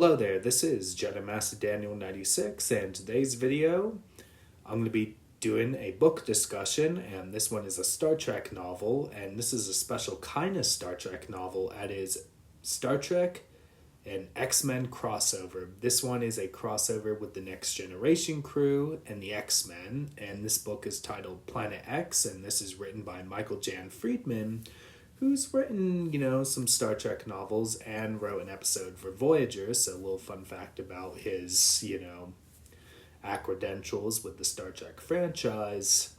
Hello there, this is Jedi Master Daniel 96, and today's video I'm going to be doing a book discussion, and this one is a Star Trek novel, and this is a special kind of Star Trek novel. That is Star Trek and X-Men crossover. This one is a crossover with the Next Generation crew and the X-Men, and this book is titled Planet X, and this is written by Michael Jan Friedman, who's written, some Star Trek novels and wrote an episode for Voyager. So a little fun fact about his, credentials with the Star Trek franchise.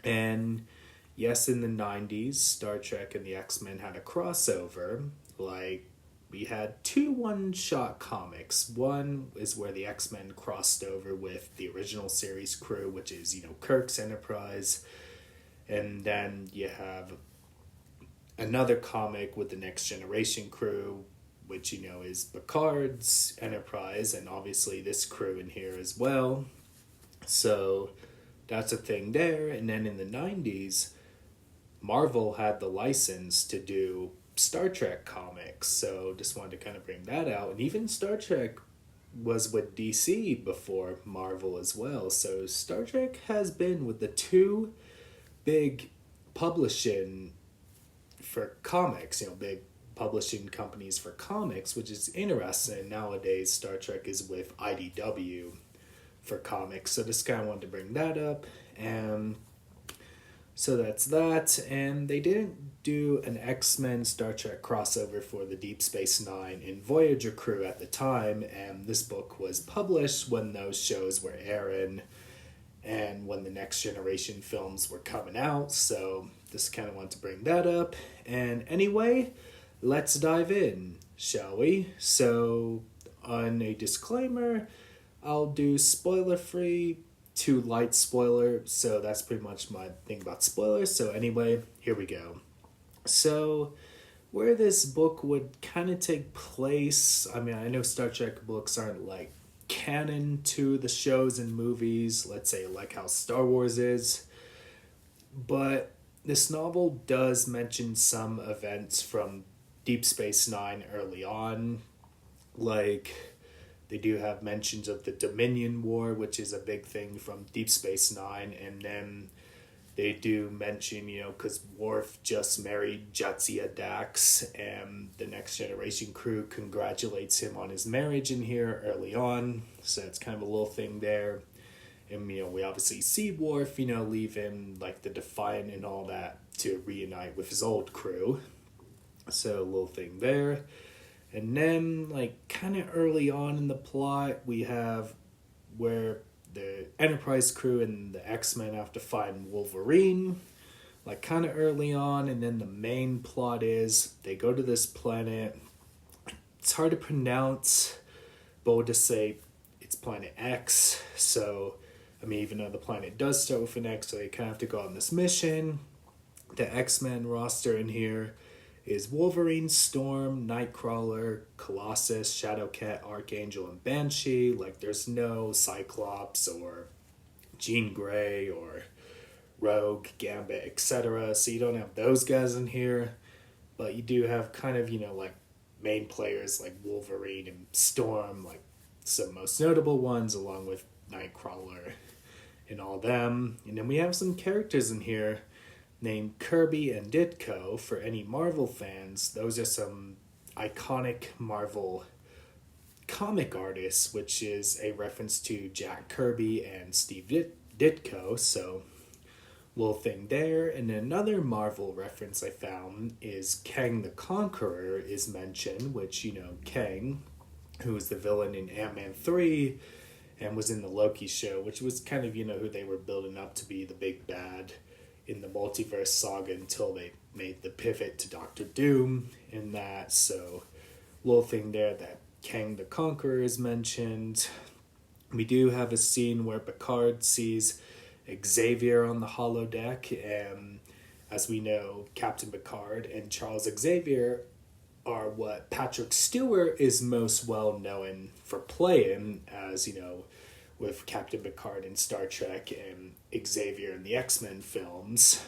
And yes, in the 90s, Star Trek and the X-Men had a crossover. Like, we had two one-shot comics. One is where the X-Men crossed over with the original series crew, which is, Kirk's Enterprise. And then you have another comic with the Next Generation crew, which, is Picard's Enterprise, and obviously this crew in here as well. So that's a thing there. And then in the 90s, Marvel had the license to do Star Trek comics. So just wanted to kind of bring that out. And even Star Trek was with DC before Marvel as well. So Star Trek has been with the two big publishing for comics, big publishing companies for comics, which is interesting. Nowadays, Star Trek is with IDW for comics, so just kind of wanted to bring that up. And so that's that. And they didn't do an X-Men Star Trek crossover for the Deep Space Nine and Voyager crew at the time, and this book was published when those shows were airing and when the Next Generation films were coming out, so just kind of want to bring that up. And anyway, let's dive in, shall we? So, on a disclaimer, I'll do spoiler-free to light spoiler, so that's pretty much my thing about spoilers. So anyway, here we go. So, where this book would kind of take place, I mean, I know Star Trek books aren't like canon to the shows and movies, let's say like how Star Wars is, but this novel does mention some events from Deep Space Nine early on. Like, they do have mentions of the Dominion War, which is a big thing from Deep Space Nine, and then they do mention, because Worf just married Jadzia Dax, and the Next Generation crew congratulates him on his marriage in here early on. So it's kind of a little thing there. And, we obviously see Worf, leaving, like, the Defiant and all that to reunite with his old crew. So a little thing there. And then, like, kind of early on in the plot, we have where the Enterprise crew and the X-Men have to find Wolverine, like kind of early on, and then the main plot is they go to this planet. It's hard to pronounce, but we'll just say it's Planet X. So, even though the planet does start with an X, so they kind of have to go on this mission. The X-Men roster in here is Wolverine, Storm, Nightcrawler, Colossus, Shadowcat, Archangel, and Banshee. Like, there's no Cyclops or Jean Grey or Rogue, Gambit, etc. So you don't have those guys in here. But you do have kind of, like, main players like Wolverine and Storm, like some most notable ones, along with Nightcrawler and all them. And then we have some characters in here named Kirby and Ditko. For any Marvel fans, those are some iconic Marvel comic artists, which is a reference to Jack Kirby and Steve Ditko, so little thing there. And another Marvel reference I found is Kang the Conqueror is mentioned, which, Kang, who was the villain in Ant-Man 3 and was in the Loki show, which was kind of, who they were building up to be the big bad in the multiverse saga until they made the pivot to Doctor Doom in that. So, little thing there that Kang the Conqueror is mentioned. We do have a scene where Picard sees Xavier on the holodeck, and as we know, Captain Picard and Charles Xavier are what Patrick Stewart is most well known for playing, as, with Captain Picard in Star Trek and Xavier in the X-Men films.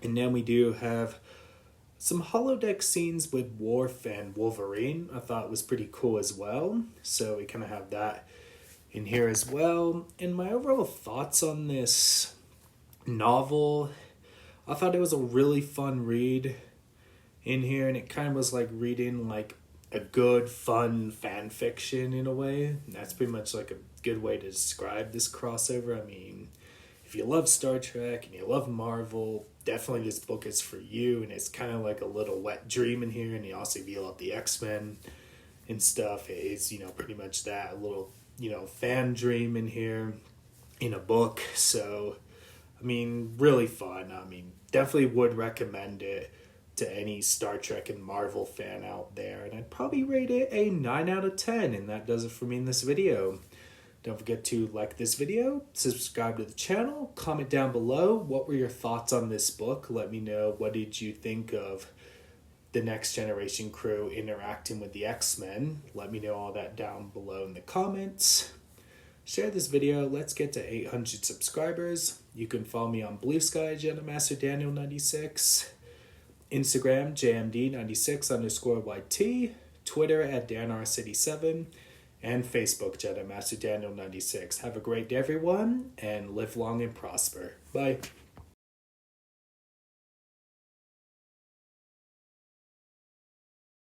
And then we do have Some holodeck scenes with Worf and Wolverine I thought was pretty cool as well. So we kind of have that in here as well. And my overall thoughts on this novel, I thought it was a really fun read in here, and it kind of was like reading like a good fun fan fiction in a way. And that's pretty much like a good way to describe this crossover. I mean, if you love Star Trek and you love Marvel, definitely this book is for you. And it's kind of like a little wet dream in here, and you also feel out the X-Men and stuff. It's, pretty much that, a little, fan dream in here in a book. So I mean, really fun. I mean, definitely would recommend it to any Star Trek and Marvel fan out there. And I'd probably rate it a 9 out of 10. And that does it for me in this video. Don't forget to like this video, subscribe to the channel, comment down below. What were your thoughts on this book? Let me know, what did you think of the Next Generation crew interacting with the X-Men? Let me know all that down below in the comments. Share this video. Let's get to 800 subscribers. You can follow me on Bluesky, JediMasterDaniel96, Instagram, JMD96_YT, Twitter at DanRCity7, and Facebook, JediMasterDaniel96. Have a great day, everyone, and live long and prosper. Bye.